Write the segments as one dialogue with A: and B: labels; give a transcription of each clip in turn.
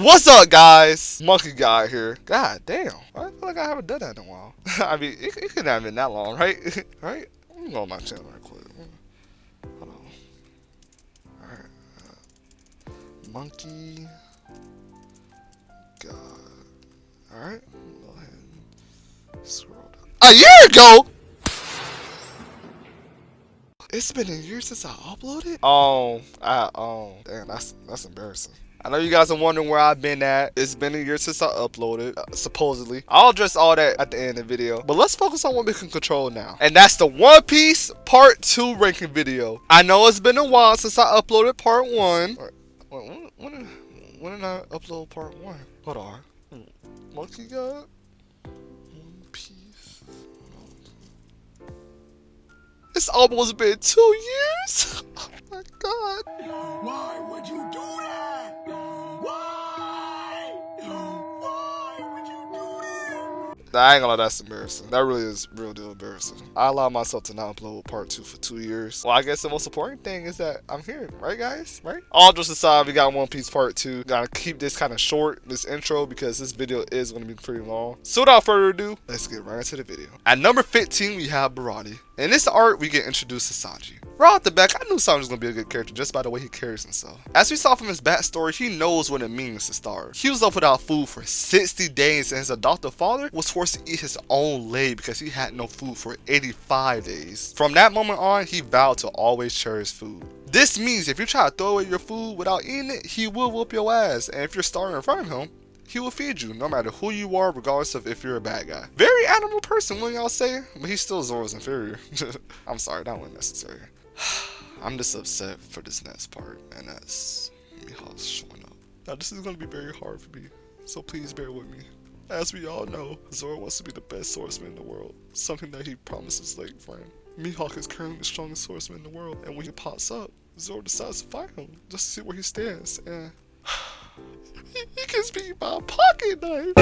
A: What's up, guys? Monkey Guy here. God damn. I feel like I haven't done that in a while. I mean, it couldn't have been that long, right? Right? Let me go on my channel right quick. Hold on. Alright. Monkey Guy. Alright. Go ahead and scroll down. A year ago? It's been a year since I uploaded? Damn, that's embarrassing. I know you guys are wondering where I've been at. It's been a year since I uploaded, supposedly. I'll address all that at the end of the video. But let's focus on what we can control now. And that's the One Piece Part 2 ranking video. I know it's been a while since I uploaded Part 1. When did I upload Part 1? Hold on. Monkey God? One Piece. It's almost been 2 years. Oh my god.
B: Why would you do that? Why? Why would you do that?
A: I ain't gonna lie, that's embarrassing. That really is real deal embarrassing. I allowed myself to not upload Part 2 for 2 years. Well, I guess the most important thing is that I'm here, right guys? Right? All jokes aside, we got One Piece Part 2. Gotta keep this kind of short, this intro, because this video is gonna be pretty long. So without further ado, let's get right into the video. At number 15, we have Baratie. In this art, we get introduced to Sanji. Right off the back, I knew Sanji was gonna be a good character just by the way he carries himself. As we saw from his backstory, he knows what it means to starve. He was left without food for 60 days, and his adoptive father was forced to eat his own leg because he had no food for 85 days. From that moment on, he vowed to always cherish food. This means if you try to throw away your food without eating it, he will whoop your ass, and if you're starving in front of him, he will feed you, no matter who you are, regardless of if you're a bad guy. Very animal person, wouldn't y'all say? But he's still Zoro's inferior. I'm sorry, that wasn't necessary. I'm just upset for this next part, and that's Mihawk showing up. Now, this is going to be very hard for me, so please bear with me. As we all know, Zoro wants to be the best swordsman in the world, something that he promised his late friend. Mihawk is currently the strongest swordsman in the world, and when he pops up, Zoro decides to fight him, just to see where he stands, and he gets beat by a pocket knife.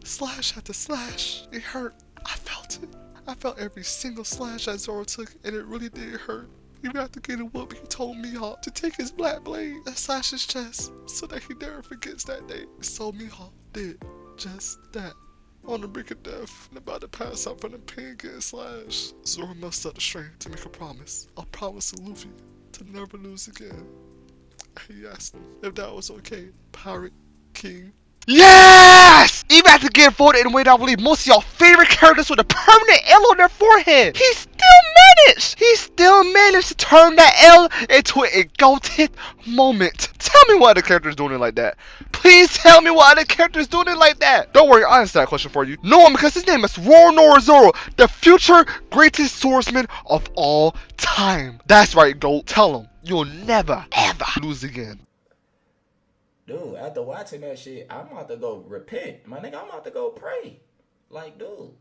A: Slash after slash, it hurt. I felt it. I felt every single slash that Zoro took, and it really did hurt. Even after getting whooped, he told Mihawk to take his black blade and slash his chest so that he never forgets that day. So Mihawk did just that. On the brink of death and about to pass out from the pain getting slashed, Zoro mustered up the strength to make a promise. A promise to Luffy to never lose again. He asked him if that was okay. Pirate King. Yes! Even after getting voted in a way that I believe most of y'all favorite characters with a permanent L on their forehead, he still managed to turn that L into an exalted moment. Tell me what other characters doing it like that. Please tell me what other characters doing it like that. Don't worry, I'll answer that question for you. No one, because his name is Roronoa Zoro, the future greatest swordsman of all time. That's right, Goat. Tell him you'll never, ever lose again.
B: Dude, after watching that shit, I'm about to go repent. My nigga, I'm about to go pray. Like, dude,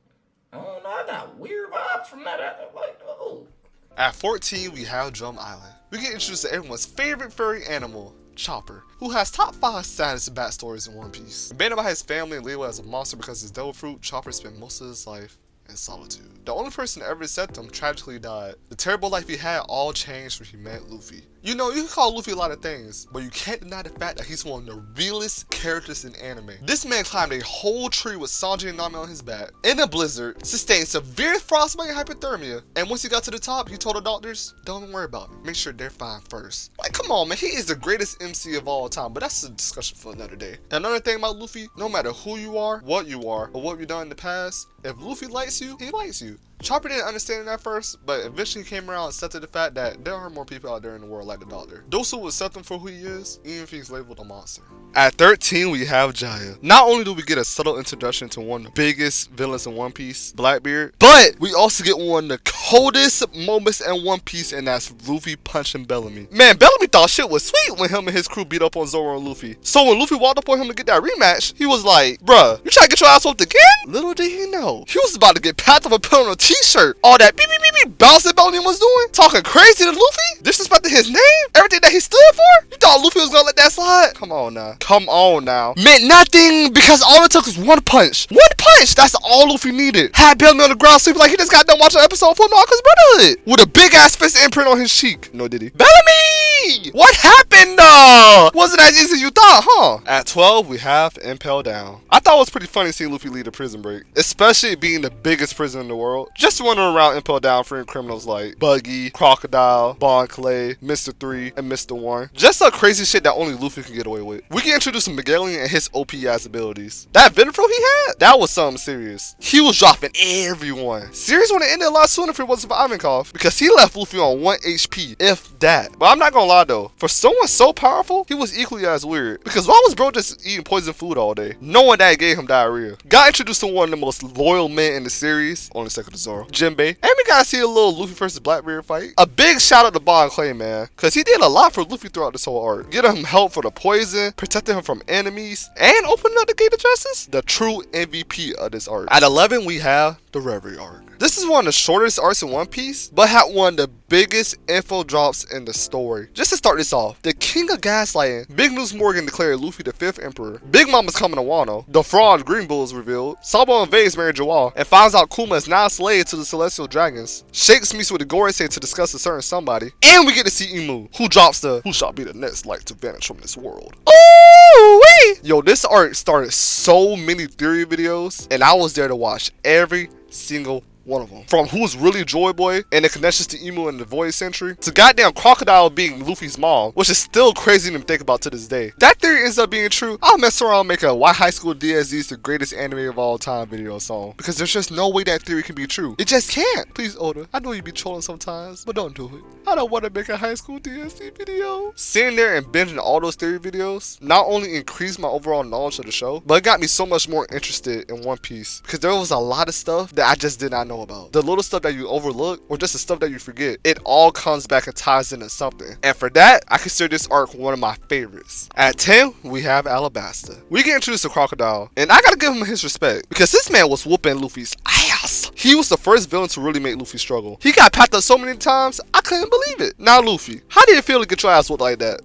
B: I don't know, I got weird vibes from that. Like, dude.
A: At 14, we have Drum Island. We get introduced to everyone's favorite furry animal, Chopper, who has top 5 saddest backstories in One Piece. Abandoned by his family and labeled as a monster because of his devil fruit, Chopper spent most of his life in solitude. The only person to ever accept him tragically died. The terrible life he had all changed when he met Luffy. You know, you can call Luffy a lot of things, but you can't deny the fact that he's one of the realest characters in anime. This man climbed a whole tree with Sanji and Nami on his back, in a blizzard, sustained severe frostbite and hypothermia, and once he got to the top, he told the doctors, don't even worry about me, make sure they're fine first. Like, come on man, he is the greatest MC of all time, but that's a discussion for another day. And another thing about Luffy, no matter who you are, or what you've done in the past, if Luffy likes you, he likes you. Chopper didn't understand it at first, but eventually came around and accepted the fact that there are more people out there in the world like the Doctor. Those who will accept him for who he is, even if he's labeled a monster. At 13, we have Jaya. Not only do we get a subtle introduction to one of the biggest villains in One Piece, Blackbeard, but we also get one of the coldest moments in One Piece, and that's Luffy punching Bellamy. Man, Bellamy thought shit was sweet when him and his crew beat up on Zoro and Luffy. So when Luffy walked up on him to get that rematch, he was like, bruh, you trying to get your ass whooped again? Little did he know, he was about to get packed up and put on a t-shirt. All that beep beep beep beep bounce that Bellamy was doing, talking crazy to Luffy, disrespecting his name, everything that he stood for. You thought Luffy was gonna let that slide? Come on now. Come on now. Meant nothing because all it took was one punch. One punch! That's all Luffy needed. Had Bellamy on the ground sleeping like he just got done watching an episode of Full Metal Brotherhood with a big ass fist imprint on his cheek. No, did he? Bellamy! Luffy! What happened though? Wasn't as easy as you thought, huh? At 12, we have Impel Down. I thought it was pretty funny seeing Luffy lead a prison break, especially being the biggest prison in the world. Just wandering around Impel Down freeing criminals like Buggy, Crocodile, Bon Clay, Mr. 3, and Mr. 1. Just some crazy shit that only Luffy can get away with. We can introduce Magellan and his OP ass abilities. That Venafro he had? That was something serious. He was dropping everyone. Series would have ended a lot sooner if it wasn't for Ivankov, because he left Luffy on 1 HP, if that. But I'm not gonna lie though, for someone so powerful, he was equally as weird. Because why was bro just eating poison food all day, knowing that it gave him diarrhea? Got introduced to one of the most loyal men in the series, only second to Zoro, Jinbei. And we gotta see a little Luffy versus Blackbeard fight. A big shout out to Bon Clay, man, because he did a lot for Luffy throughout this whole arc. Getting him help for the poison, protecting him from enemies, and opening up the gate of justice. The true MVP of this arc. At 11, we have the Reverie arc. This is one of the shortest arcs in One Piece, but had one of the biggest info drops in the story. Just to start this off, the king of gaslighting, Big Moose Morgan declared Luffy the 5th emperor. Big Mama's coming to Wano. The fraud Green Bull is revealed. Sabo invades Mary Jawal and finds out Kuma is now a slave to the Celestial Dragons. Shakes meets with the Gorosei to discuss a certain somebody. And we get to see Imu, who drops the "Who shall be the next light to vanish from this world." Ooh wee! Yo, this arc started so many theory videos, and I was there to watch every single one of them. From who's really Joy Boy and the connections to Imu and the Void Century, to goddamn Crocodile being Luffy's mom, which is still crazy to think about to this day. That theory ends up being true. I'll mess around and make a Why High School DxD is the greatest anime of all time video song, because there's just no way that theory can be true. It just can't. Please, Oda, I know you be trolling sometimes, but don't do it. I don't want to make a High School DxD video. Sitting there and binging all those theory videos not only increased my overall knowledge of the show, but it got me so much more interested in One Piece, because there was a lot of stuff that I just did not know about. The little stuff that you overlook, or just the stuff that you forget, it all comes back and ties into something. And for that, I consider this arc one of my favorites. At 10, we have Alabasta. We get introduced to Crocodile, and I gotta give him his respect, because this man was whooping Luffy's ass. He was the first villain to really make Luffy struggle. He got packed up so many times, I couldn't believe it. Now Luffy, how did it feel to get your ass whooped like that?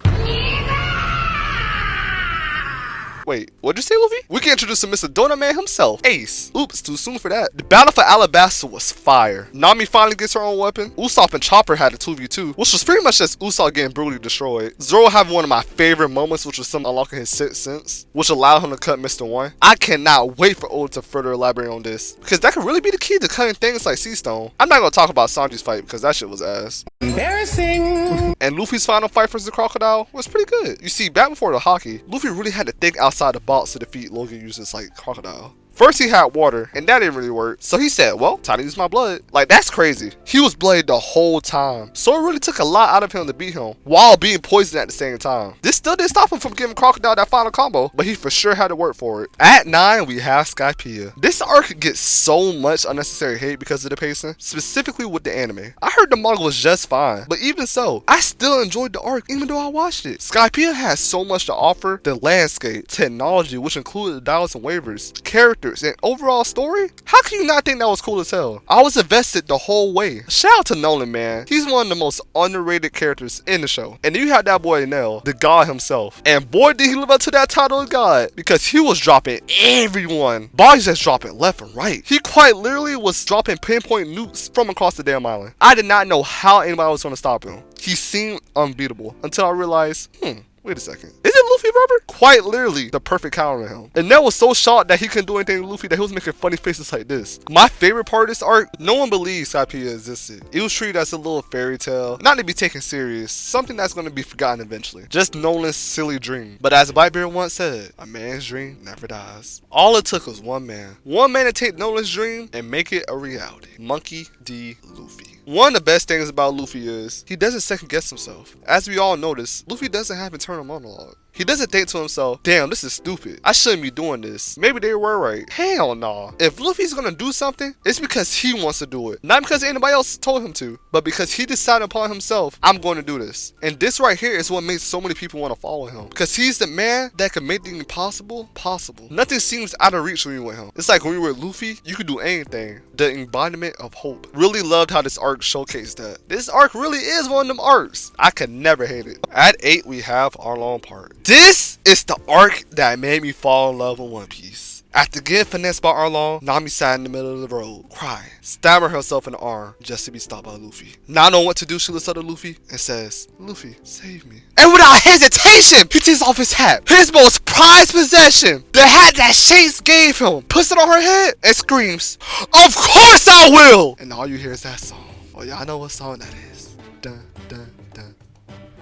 A: Wait, what'd you say, Luffy? We can introduce to Mr. Donut Man himself, Ace. Oops, too soon for that. The battle for Alabasta was fire. Nami finally gets her own weapon. Usopp and Chopper had a 2v2, which was pretty much just Usopp getting brutally destroyed. Zoro having one of my favorite moments, which was him unlocking his 6th sense, which allowed him to cut Mr. 1. I cannot wait for Oda to further elaborate on this, because that could really be the key to cutting things like Sea Stone. I'm not gonna talk about Sanji's fight, because that shit was ass. Embarrassing. And Luffy's final fight versus the Crocodile was pretty good. You see, back before the hockey, Luffy really had to think outside the box to defeat Logan uses like Crocodile. First he had water, and that didn't really work. So he said, well, time to use my blood. Like, that's crazy. He was blooded the whole time. So it really took a lot out of him to beat him, while being poisoned at the same time. This still didn't stop him from giving Crocodile that final combo, but he for sure had to work for it. At 9, we have Skypiea. This arc gets so much unnecessary hate because of the pacing, specifically with the anime. I heard the manga was just fine, but even so, I still enjoyed the arc even though I watched it. Skypiea has so much to offer: the landscape, technology, which included the dials and waivers, characters, and overall story. How can you not think that was cool as hell? I was invested the whole way. Shout out to Nolan, man. He's one of the most underrated characters in the show. And then you have that boy Nell, the god himself. And boy, did he live up to that title of god, because he was dropping everyone. Bodies just dropping left and right. He quite literally was dropping pinpoint nukes from across the damn island. I did not know how anybody was going to stop him. He seemed unbeatable until I realized, wait a second. Is it Luffy Rubber? Quite literally the perfect counter to him. And Nell was so shocked that he couldn't do anything to Luffy that he was making funny faces like this. My favorite part of this arc, no one believes Skypiea existed. It was treated as a little fairy tale, not to be taken serious, something that's going to be forgotten eventually. Just Nolan's silly dream. But as Blackbeard once said, a man's dream never dies. All it took was one man to take Nolan's dream and make it a reality. Monkey D. Luffy. One of the best things about Luffy is he doesn't second guess himself. As we all notice, Luffy doesn't have internal monologue. He doesn't think to himself, damn, this is stupid. I shouldn't be doing this. Maybe they were right. Hell nah. If Luffy's gonna do something, it's because he wants to do it. Not because anybody else told him to, but because he decided upon himself, I'm going to do this. And this right here is what makes so many people want to follow him. Because he's the man that can make the impossible possible. Nothing seems out of reach when you're with him. It's like when you're with Luffy, you can do anything. The embodiment of hope. Really loved how this arc showcased that. This arc really is one of them arcs. I could never hate it. At 8, we have Arlong Park. This is the arc that made me fall in love with One Piece. After getting finessed by Arlong, Nami sat in the middle of the road, crying, stabbing herself in the arm just to be stopped by Luffy. Not knowing what to do, she looks up to Luffy and says, "Luffy, save me." And without hesitation, he takes off his hat, his most prized possession, the hat that Shanks gave him, puts it on her head and screams, "Of course I will!" And all you hear is that song. Oh, y'all know what song that is. Dun, dun, dun,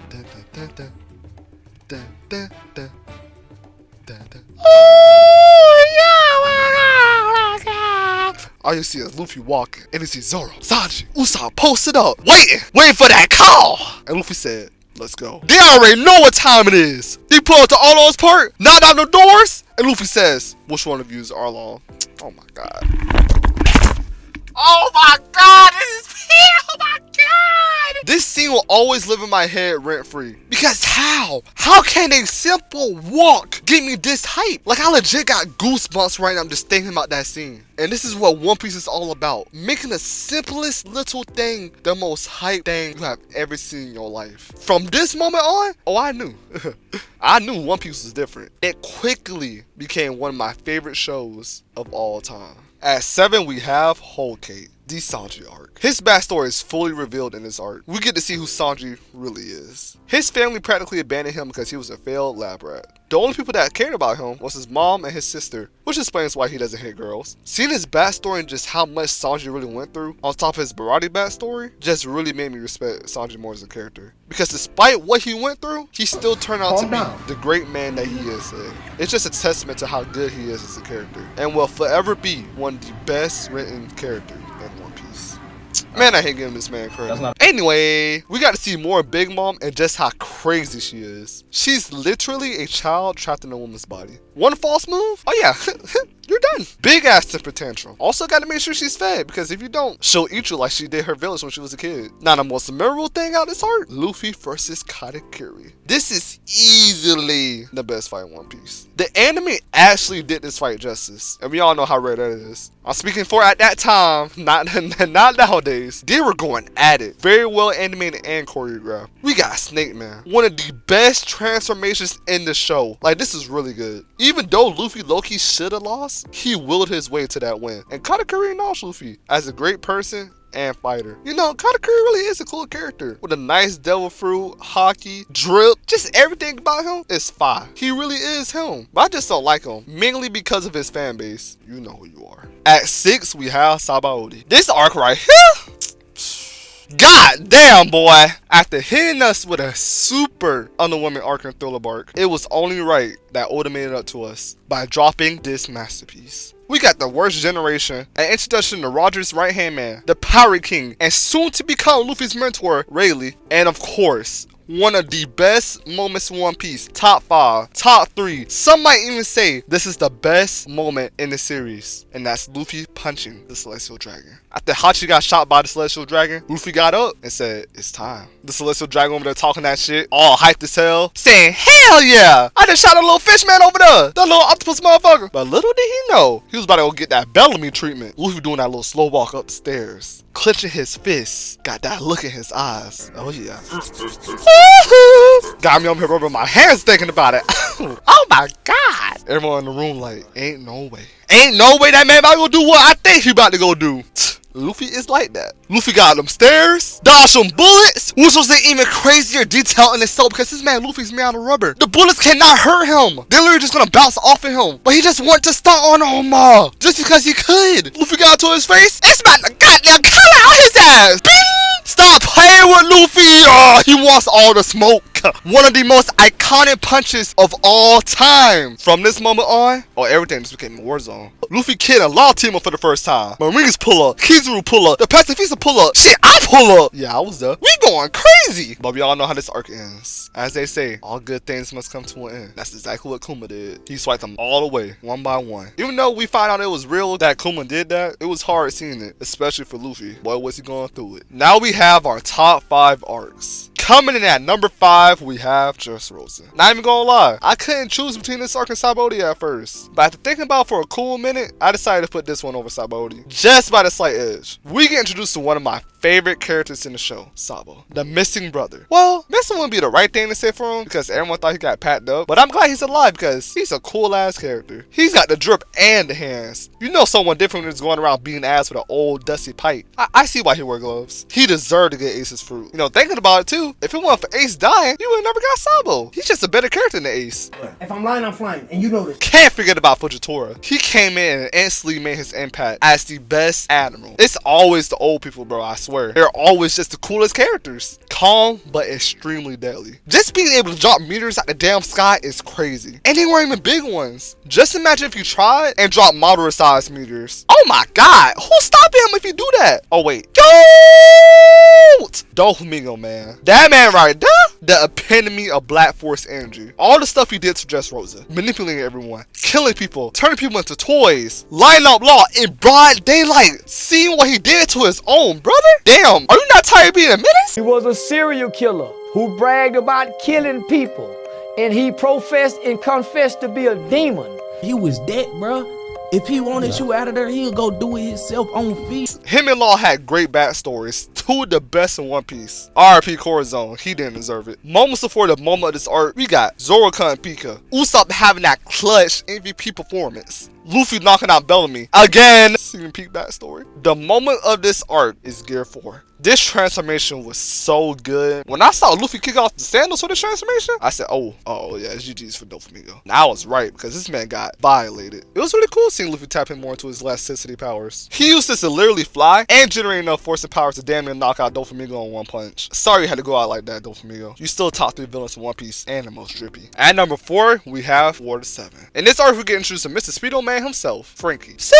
A: dun, dun, dun, dun, dun, dun, dun, dun, dun. All you see is Luffy walking, and you see Zoro, Sanji, Usopp posted up, waiting for that call. And Luffy said, "Let's go." They already know what time it is. They pull up to Arlong's part, knock down the doors, and Luffy says, "Which one of you is Arlong?" Oh my god. Oh my god, this is oh my god! This scene will always live in my head rent-free. Because how? How can a simple walk get me this hype? Like, I legit got goosebumps right now just thinking about that scene. And this is what One Piece is all about. Making the simplest little thing the most hype thing you have ever seen in your life. From this moment on, oh, I knew. I knew One Piece was different. It quickly became one of my favorite shows of all time. At 7, we have Whole Cake, the Sanji arc. His backstory is fully revealed in this arc. We get to see who Sanji really is. His family practically abandoned him because he was a failed lab rat. The only people that cared about him was his mom and his sister, which explains why he doesn't hit girls. Seeing his backstory and just how much Sanji really went through, on top of his Baratie backstory, just really made me respect Sanji more as a character. Because despite what he went through, he still turned out to be the great man that he is today. It's just a testament to how good he is as a character, and will forever be one of the best written characters in One Piece. Man, I hate giving this man credit. Anyway, we got to see more of Big Mom and just how crazy she is. She's literally a child trapped in a woman's body. One false move? Oh yeah, you're done. Big ass temper tantrum. Also got to make sure she's fed, because if you don't, she'll eat you like she did her village when she was a kid. Now the most memorable thing out of this arc, Luffy versus Katakuri. This is easily the best fight in One Piece. The anime actually did this fight justice, and we all know how rare that is. I'm speaking for at that time, not nowadays. They were going at it. Very well animated and choreographed. We got Snake Man, one of the best transformations in the show. Like, this is really good. Even though Luffy low-key should have lost, he willed his way to that win. And Katakuri acknowledged Luffy as a great person and fighter. You know, Katakuri really is a cool character with a nice devil fruit, hockey, drip, just everything about him is fire. He really is him. But I just don't like him, mainly because of his fan base. You know who you are. At 6, we have Sabaody. This arc right here, god damn, boy. After hitting us with a super Underwoman arc and Thriller bark, it was only right that Oda made it up to us by dropping this masterpiece. We got the worst generation, an introduction to Roger's right-hand man, the Pirate King, and soon to become Luffy's mentor, Rayleigh, and of course, one of the best moments in One Piece. Top 5, top 3. Some might even say this is the best moment in the series, and that's Luffy punching the Celestial Dragon. After Hachi got shot by the Celestial Dragon, Luffy got up and said, "It's time." The Celestial Dragon over there talking that shit, all hyped as hell, saying, "Hell yeah! I just shot a little fish man over there, that little octopus motherfucker." But little did he know, he was about to go get that Bellamy treatment. Luffy doing that little slow walk up the stairs, clenching his fists, got that look in his eyes. Oh yeah. Got me on here rubbing my hands thinking about it. Oh my god. Everyone in the room like, ain't no way. Ain't no way that man about to go do what I think he about to go do. Luffy is like that. Luffy got them stairs, dodged some bullets, which was an even crazier detail in itself because this man Luffy's made out of rubber. The bullets cannot hurt him. They're literally just gonna bounce off of him. But he just wanted to stunt on Oma just because he could. Luffy got to his face. It's about to goddamn color out his ass. Bing! Stop playing with Luffy. Oh, he wants all the smoke. One of the most iconic punches of all time. From this moment on, everything just became a war zone. Luffy, Kid, and Law team up for the first time. Marines pull up, Kizaru pull up, the Pacifista pull up. Shit, I pull up. Yeah, I was there. We going crazy. But we all know how this arc ends. As they say, all good things must come to an end. That's exactly what Kuma did. He swiped them all away, one by one. Even though we found out it was real that Kuma did that, it was hard seeing it, especially for Luffy. Boy, was he going through it. Now we have our top 5 arcs. Coming in at number 5, we have Dressrosa. Not even gonna lie, I couldn't choose between this arc and Sabaody at first. But after thinking about it for a cool minute, I decided to put this one over Sabaody. Just by the slight edge. We get introduced to one of my favorite characters in the show, Sabo, the missing brother. Well, missing wouldn't be the right thing to say for him because everyone thought he got packed up. But I'm glad he's alive because he's a cool ass character. He's got the drip and the hands. You know someone different is going around beating ass with an old dusty pipe. I see why he wear gloves. He deserved to get Ace's fruit. You know, thinking about it too, if it weren't for Ace dying, you would have never got Sabo. He's just a better character than Ace.
C: If I'm lying, I'm flying, and you know this.
A: Can't forget about Fujitora. He came in and instantly made his impact as the best admiral. It's always the old people, bro, I swear. They're always just the coolest characters. Calm, but extremely deadly. Just being able to drop meteors out the damn sky is crazy. And they weren't even big ones. Just imagine if you tried and dropped moderate sized meteors. Oh my god, who's stopping him if you do that? Oh wait. Doflamingo, man. That man right there, the epitome of Black Force energy. All the stuff he did to Dressrosa, manipulating everyone, killing people, turning people into toys, lighting up law in broad daylight, seeing what he did to his own brother. Damn, are you not tired of being a menace?
D: He was a serial killer who bragged about killing people, and he professed and confessed to be a demon.
C: He was dead, bruh. If he wanted you out of there, he'll go do it himself on feet.
A: Him and Law had great backstories. Two of the best in One Piece. RIP Corazon, he didn't deserve it. Moments before the moment of this arc, we got Zoroka and Pika. Usopp having that clutch MVP performance. Luffy knocking out Bellamy. Again, seeing peak backstory. The moment of this arc is Gear 4. This transformation was so good. When I saw Luffy kick off the sandals for this transformation, I said, oh yeah, it's GG's for Doflamingo. Now I was right because this man got violated. It was really cool seeing Luffy tap in more into his elasticity powers. He used this to literally fly and generate enough force and powers to damn near knock out Doflamingo in one punch. Sorry you had to go out like that, Doflamingo. You still top 3 villains in One Piece and the most drippy. At number 4, we have War to 7. In this arc, we get introduced to Mr. Speedo Man himself, Frankie. Super!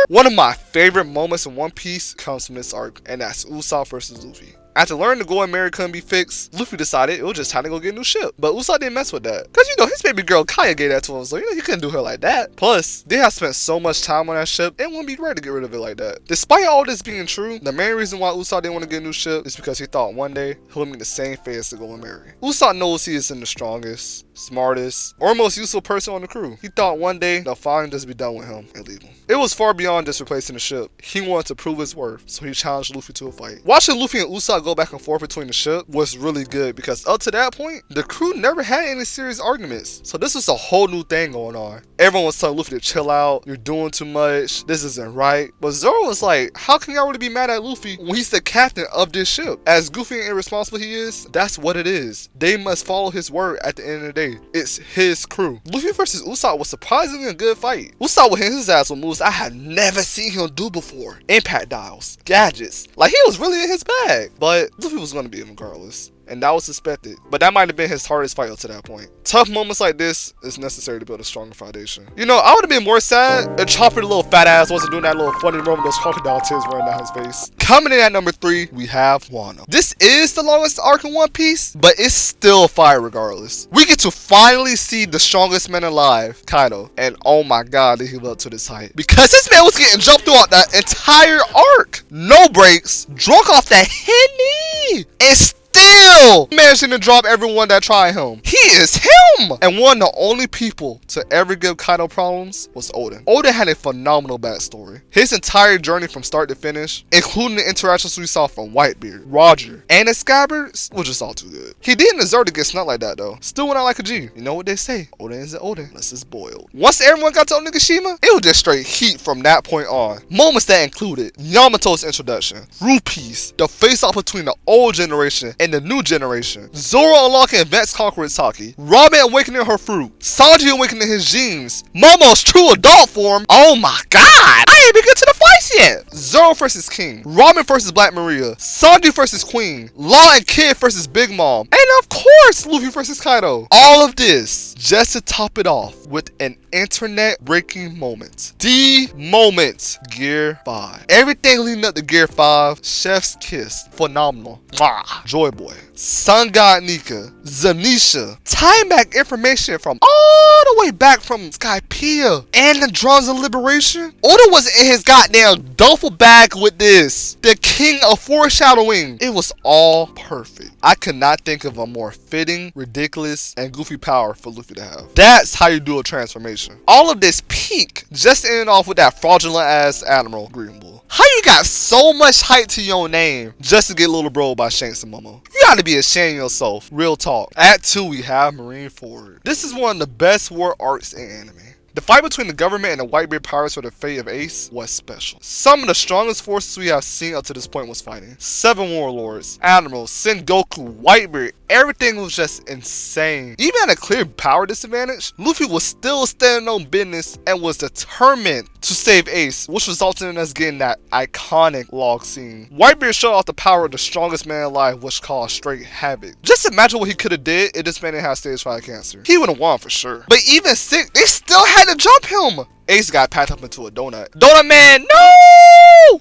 A: One of my favorite moments in One Piece comes from this arc, and that's Usopp versus Luffy. After learning the Going Merry couldn't be fixed, Luffy decided it was just time to go get a new ship. But Usopp didn't mess with that. Because, you know, his baby girl Kaya gave that to him, so, you know, he couldn't do her like that. Plus, they have spent so much time on that ship, it wouldn't be right to get rid of it like that. Despite all this being true, the main reason why Usopp didn't want to get a new ship is because he thought one day he'll meet the same fate as the Going Merry. Usopp knows he isn't the strongest, smartest, or most useful person on the crew. He thought one day they'll finally just be done with him and leave him. It was far beyond just replacing the ship. He wanted to prove his worth, so he challenged Luffy to a fight. Watching Luffy and Usopp go back and forth between the ship was really good because up to that point, the crew never had any serious arguments. So this was a whole new thing going on. Everyone was telling Luffy to chill out, you're doing too much, this isn't right. But Zoro was like, how can y'all really be mad at Luffy when he's the captain of this ship? As goofy and irresponsible he is, that's what it is. They must follow his word at the end of the day. It's his crew. Luffy versus Usopp was surprisingly a good fight. Usopp would hit his ass with moves I had never seen him do before. Impact dials, gadgets, like he was really in his bag. But Luffy was going to beat him regardless, and that was suspected. But that might have been his hardest fight up to that point. Tough moments like this is necessary to build a stronger foundation. You know, I would have been more sad if Chopper, the little fat ass, wasn't doing that little funny moment, those crocodile tears running down his face. Coming in at number 3, we have Wano. This is the longest arc in One Piece, but it's still fire regardless. We get to finally see the strongest man alive, Kaido, and oh my god, did he live up to this height. Because this man was getting jumped throughout that entire arc. No breaks, drunk off that Henny, and still managing to drop everyone that tried him. He is him! And one of the only people to ever give Kaido problems was Oden. Oden had a phenomenal backstory. His entire journey from start to finish, including the interactions we saw from Whitebeard, Roger, and the Scabbards, was just all too good. He didn't deserve to get snuck like that though. Still went out like a G. You know what they say, Oden isn't Oden unless it's boiled. Once everyone got to Onigashima, it was just straight heat from that point on. Moments that included Yamato's introduction, Rupees, the face-off between the old generation and the new generation, Zoro unlocking Vance conquering Taki, Robin awakening her fruit, Sanji awakening his genes, Momo's true adult form. Oh my god, I ain't even get to the fights yet. Zoro versus King, Robin versus Black Maria, Sanji versus Queen, Law and Kid versus Big Mom, and of course course, Luffy versus Kaido. All of this just to top it off with an internet-breaking moment. The moment, Gear 5. Everything leading up to Gear 5, Chef's Kiss, phenomenal. Mwah. Joy Boy, Sun God Nika, Zanisha, tying back information from all the way back from Skypiea and the Drums of Liberation. Oda was in his goddamn duffel bag with this. The king of foreshadowing. It was all perfect. I could not think of a more fitting, ridiculous, and goofy power for Luffy to have. That's how you do a transformation. All of this peak just ending off with that fraudulent ass Admiral Green Bull. How you got so much hype to your name just to get Little Bro by Shanks and Momo? You gotta be ashamed of yourself. Real talk. At 2, we have Marineford. This is one of the best war arcs in anime. The fight between the government and the Whitebeard pirates for the fate of Ace was special. Some of the strongest forces we have seen up to this point was fighting. 7 warlords, admirals, Sengoku, Whitebeard, everything was just insane. Even at a clear power disadvantage, Luffy was still standing on business and was determined to save Ace, which resulted in us getting that iconic log scene. Whitebeard showed off the power of the strongest man alive, which caused straight havoc. Just imagine what he could have did if this man didn't have stage 5 cancer. He would have won for sure. But even sick, they still had to jump him. Ace got packed up into a donut. Donut Man, no!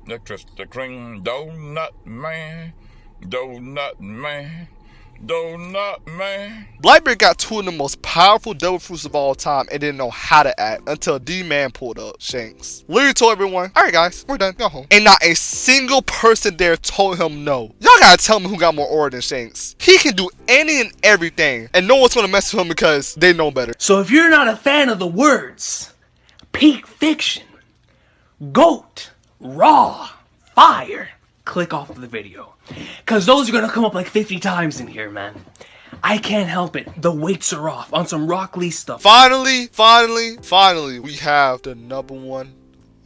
E: The Krispy Kreme donut man, donut man, donut man.
A: Blackbeard got 2 of the most powerful devil fruits of all time and didn't know how to act until D-Man pulled up, Shanks. Literally told everyone, alright guys, we're done, go home. And not a single person there told him no. Y'all gotta tell me who got more aura than Shanks. He can do any and everything, and no one's gonna mess with him because they know better.
C: So if you're not a fan of the words, peak fiction, goat, raw, fire, click off of the video. Cause those are gonna come up like 50 times in here, man. I can't help it. The weights are off on some Rock Lee stuff.
A: Finally, we have the #1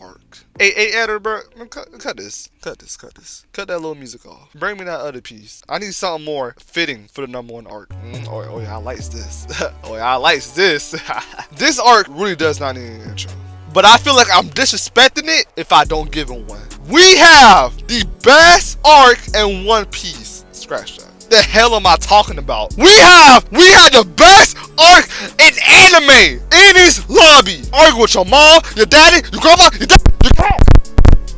A: arc. Hey, editor, bro, cut this. Cut that little music off. Bring me that other piece. I need something more fitting for the #1 arc. Oh yeah, I likes this. Oh yeah, I likes this. This arc really does not need an intro. But I feel like I'm disrespecting it if I don't give him one. We have the best arc in One Piece. Scratch that. The hell am I talking about? We had the best arc in anime in this lobby. Argue with your mom, your daddy, your grandma, your dad, your grandma.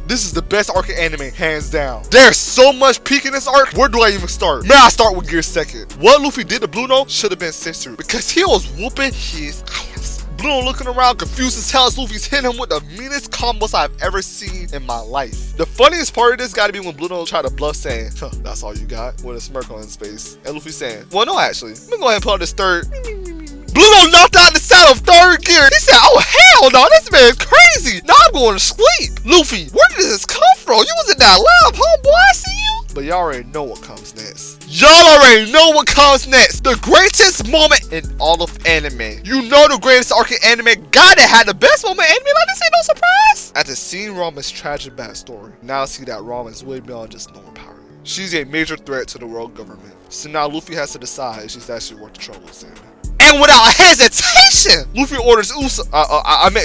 A: This is the best arc in anime, hands down. There's so much peak in this arc. Where do I even start? May I start with Gear 2nd? What Luffy did to Blue Note should have been censored because he was whooping his ass. Blue Note looking around confused as hell as Luffy's hitting him with the meanest combos I've ever seen in my life. The funniest part of this gotta be when Blue Note tried to bluff saying, huh, that's all you got, with a smirk on his face. And Luffy saying, well no actually, let me go ahead and pull out this third. Blue Note knocked out the set of 3rd gear. He said, oh hell no, this man's crazy. Now I'm going to sleep. Luffy, where did this come from? You was in that lab, homeboy, I see you. But y'all already know what comes next. Y'all already know what comes next. The greatest moment in all of anime. You know the greatest arc in anime gotta have the best moment in anime. Like this ain't no surprise. After seeing Ramen's tragic backstory, now see that Ramen's way beyond just normal power. She's a major threat to the world government. So now Luffy has to decide if she's actually worth the trouble of saving. And without hesitation, Luffy orders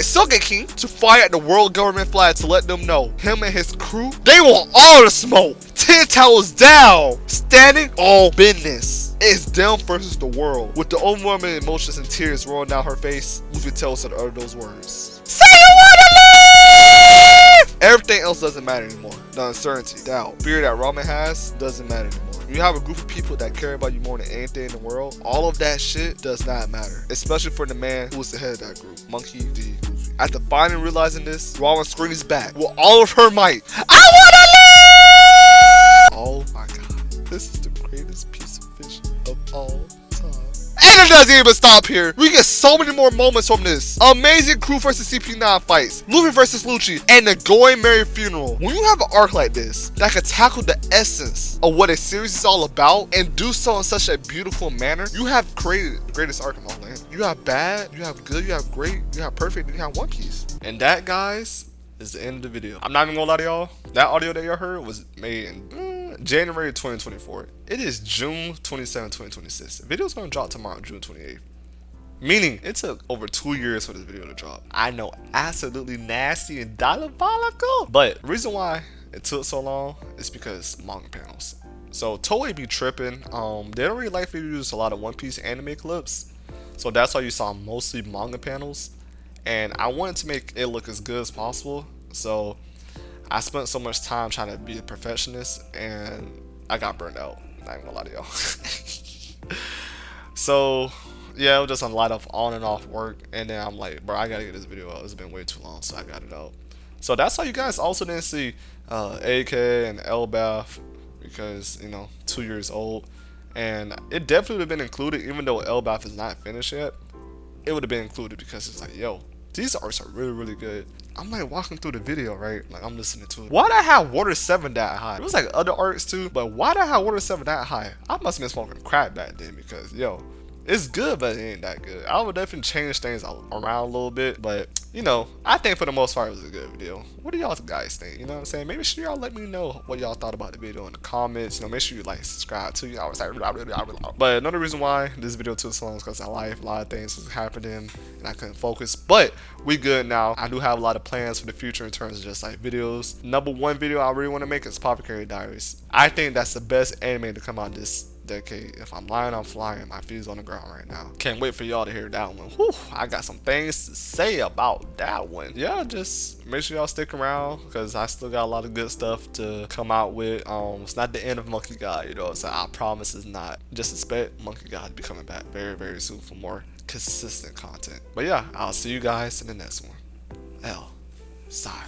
A: Silken King to fire at the world government flag to let them know him and his crew, they want all the smoke. 10 toes down, standing on business. It's them versus the world. With the overwhelming emotions and tears rolling down her face, Luffy tells her to utter those words. Say you wanna leave! Everything else doesn't matter anymore. The uncertainty, doubt, fear that Ramen has doesn't matter anymore. You have a group of people that care about you more than anything in the world. All of that shit does not matter, especially for the man who was the head of that group, Monkey D. Luffy. After finally realizing this, Ramen screams back with all of her might, I wanna live! Oh my god, this is the greatest piece of fish of all time. And it doesn't even stop here. We get so many more moments from this. Amazing crew versus CP9 fights, Luffy versus Lucci, and the Going Merry funeral. When you have an arc like this that can tackle the essence of what a series is all about and do so in such a beautiful manner, you have created the greatest arc in all land. You have bad, you have good, you have great, you have perfect, and you have One Piece. And that, guys, is the end of the video. I'm not even gonna lie to y'all. That audio that y'all heard was made in January 2024. It is June 27, 2026. The video's gonna drop tomorrow, June 28th. Meaning, it took over 2 years for this video to drop. I know, absolutely nasty and diabolical. But the reason why it took so long is because manga panels. So Toei be tripping. They don't really like to use a lot of One Piece anime clips, so that's why you saw mostly manga panels. And I wanted to make it look as good as possible, so I spent so much time trying to be a perfectionist, and I got burned out. Not even gonna lie to y'all. So yeah, it was just a lot of on and off work, and then I'm like, bro, I gotta get this video out. It's been way too long, so I got it out. So that's why you guys also didn't see AK and Elbaf, because, you know, 2 years old, and it definitely would have been included, even though Elbaf is not finished yet. It would have been included because it's like, yo, these arts are really, really good. I'm like walking through the video, right? Like I'm listening to it. Why'd I have Water 7 that high? It was like other arts too, but why'd I have Water 7 that high? I must have been smoking crack back then, because, yo, it's good, but it ain't that good. I would definitely change things around a little bit, but, you know, I think for the most part it was a good video. What do y'all guys think? You know what I'm saying? Maybe sure y'all let me know what y'all thought about the video in the comments. You know, make sure you like, subscribe too. Y'all was like, but another reason why this video took so long is because in life, a lot of things was happening and I couldn't focus. But we good now. I do have a lot of plans for the future in terms of just like videos. Number one video I really want to make is Apothecary Diaries. I think that's the best anime to come out this decade. If I'm lying, I'm flying. My feet's on the ground right now. Can't wait for y'all to hear that one. Whew, I got some things to say about that one. Yeah, just make sure y'all stick around, because I still got a lot of good stuff to come out with. It's not the end of Monkey God, you know, so I promise it's not. Just expect Monkey God to be coming back very, very soon for more consistent content. But yeah, I'll see you guys in the next one. L. Sigh.